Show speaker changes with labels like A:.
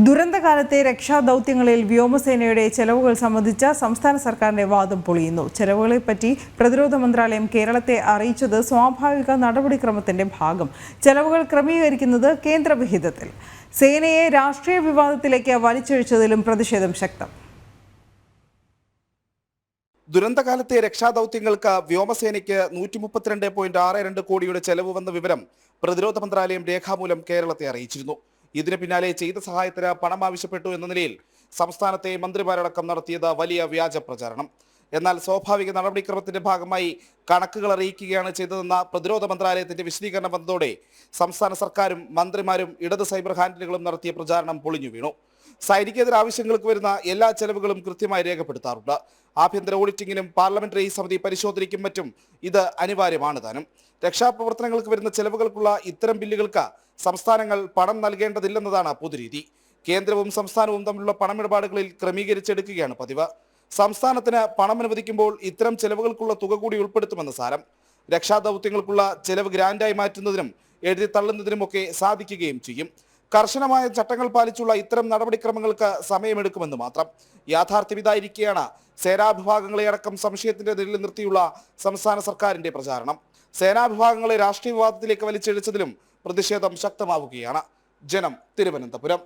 A: ദുരന്തകാലത്തെ രക്ഷാദൗത്യങ്ങളിൽ വ്യോമസേനയുടെ ചെലവുകൾ സംബന്ധിച്ച സംസ്ഥാന സർക്കാരിന്റെ വാദം പൊളിയുന്നു. ചെലവുകളെപ്പറ്റി പ്രതിരോധ മന്ത്രാലയം കേരളത്തെ അറിയിച്ചത് സ്വാഭാവിക നടപടിക്രമത്തിന്റെ ഭാഗം. ചെലവുകൾ ക്രമീകരിക്കുന്നത് കേന്ദ്രവിഹിതത്തിൽ. സേനയെ രാഷ്ട്രീയ വിവാദത്തിലേക്ക് വലിച്ചിഴച്ചതിലും പ്രതിഷേധം ശക്തം.
B: ദുരന്തകാലത്തെ രക്ഷാദൗത്യങ്ങൾക്ക് വ്യോമസേനയ്ക്ക് 132.62 കോടിയുടെ ചെലവ് വന്ന വിവരം പ്രതിരോധ മന്ത്രാലയം രേഖാമൂലം കേരളത്തെ അറിയിച്ചിരുന്നു. ഇതിന് പിന്നാലെ ചെയ്ത സഹായത്തിന് പണം ആവശ്യപ്പെട്ടു എന്ന നിലയിൽ സംസ്ഥാനത്തെ മന്ത്രിമാരടക്കം നടത്തിയത് വലിയ വ്യാജ പ്രചാരണം. എന്നാൽ സ്വാഭാവിക നടപടിക്രമത്തിന്റെ ഭാഗമായി കണക്കുകൾ അറിയിക്കുകയാണ് ചെയ്തതെന്ന പ്രതിരോധ മന്ത്രാലയത്തിന്റെ വിശദീകരണം വന്നതോടെ സംസ്ഥാന സർക്കാരും മന്ത്രിമാരും ഇടത് സൈബർ ഹാൻഡിലുകളും നടത്തിയ പ്രചാരണം പൊളിഞ്ഞു വീണു. സൈനികേതര ആവശ്യങ്ങൾക്ക് വരുന്ന എല്ലാ ചെലവുകളും കൃത്യമായി രേഖപ്പെടുത്താറുണ്ട്. ആഭ്യന്തര ഓഡിറ്റിംഗിനും പാർലമെന്ററി സമിതി പരിശോധനയ്ക്കും മറ്റും ഇത് അനിവാര്യമാണ് താനും. രക്ഷാപ്രവർത്തനങ്ങൾക്ക് വരുന്ന ചെലവുകൾക്കുള്ള ഇത്തരം ബില്ലുകൾക്ക് സംസ്ഥാനങ്ങൾ പണം നൽകേണ്ടതില്ലെന്നതാണ് പൊതുരീതി. കേന്ദ്രവും സംസ്ഥാനവും തമ്മിലുള്ള പണമിടപാടുകളിൽ ക്രമീകരിച്ചെടുക്കുകയാണ് പതിവ്. സംസ്ഥാനത്തിന് പണം അനുവദിക്കുമ്പോൾ ഇത്തരം ചെലവുകൾക്കുള്ള തുക കൂടി ഉൾപ്പെടുത്തുമെന്ന് സാരം. രക്ഷാദൗത്യങ്ങൾക്കുള്ള ചെലവ് ഗ്രാൻഡായി മാറ്റുന്നതിനും എഴുതി തള്ളുന്നതിനുമൊക്കെ സാധിക്കുകയും ചെയ്യും. കർശനമായ ചട്ടങ്ങൾ പാലിച്ചുള്ള ഇത്തരം നടപടിക്രമങ്ങൾക്ക് സമയമെടുക്കുമെന്ന് മാത്രം. യാഥാർത്ഥ്യം ഇതായിരിക്കെയാണ് സേനാവിഭാഗങ്ങളെ അടക്കം സംശയത്തിന്റെ നിഴലിൽ നിർത്തിയുള്ള സംസ്ഥാന സർക്കാരിന്റെ പ്രചാരണം. സേനാവിഭാഗങ്ങളെ രാഷ്ട്രീയ വിവാദത്തിലേക്ക് വലിച്ചിഴച്ചതിലും പ്രതിഷേധം ശക്തമാവുകയാണ്. ജനം, തിരുവനന്തപുരം.